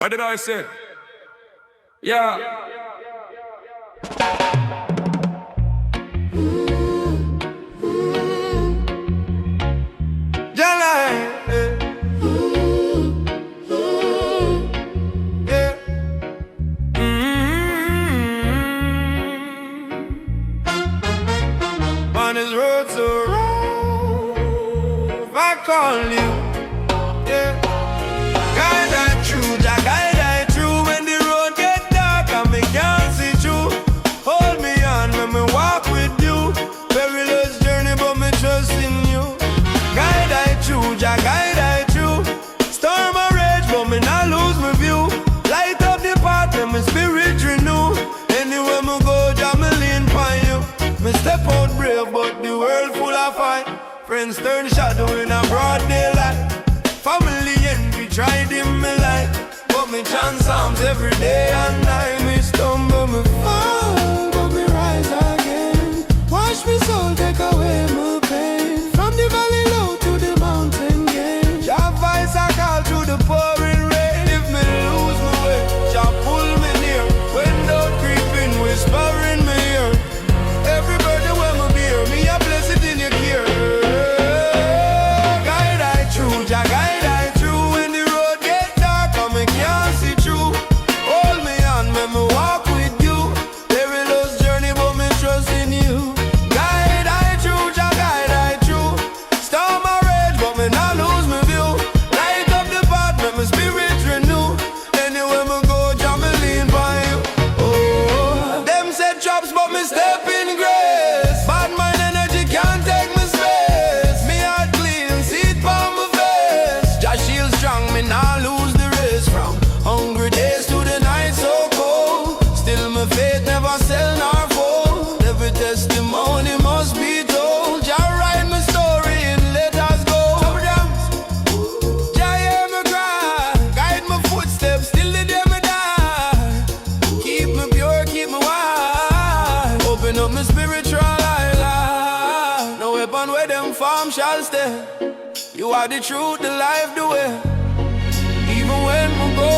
What did I say? Yeah. Jah Light, yeah. On this road so rough, I call you, yeah. Guide I through, Jah guide I through. When the road get dark and me can't see through, hold me on when me walk with you. Perilous journey but me trust in you. Guide I through, Jah guide I through. Storm a rage but me not lose my view. Light up the path and my spirit renew. Anywhere me go, Jah me lean on you. Me step out brave but the world full of fight. Friends turn shadow in a broad daylight. Family envy tried in my life, but me chant psalms every day and night. Me stumble, me fall, but me rise again. Wash me soul, take away my pain. From the valley low to the mountain gain. Jah voice I call through the pouring rain. If me lose my way, Jah pull me near. When doubt creeping, whispering me ear. Every burden when me bear, me a bless it in your care. Guide I through, Jah guide I through. When the road get dark and me can't see through, hold me on when me walk with you. Perilous journey but me trust in you. Guide I through, Jah guide I through. Storm a rage but me not lose my view. Light up the path, make my spirit renew. Anywhere me go, Jah me lean by you. Oh, them said traps but me step in grace. Bad mind energy can't take me space. Me heart clean, see it on my face. Jah shield strong, me not lose the race. From hungry days to the night so cold, still my faith never sell nor fold. Every testimony must be told. Jah write my story and let us go. Jah hear me cry, guide my footsteps till the day me die. Keep me pure, keep me wide. Open up my spiritual eye. No weapon where them farm shall stay. You are the truth, the life, the way. Even when we go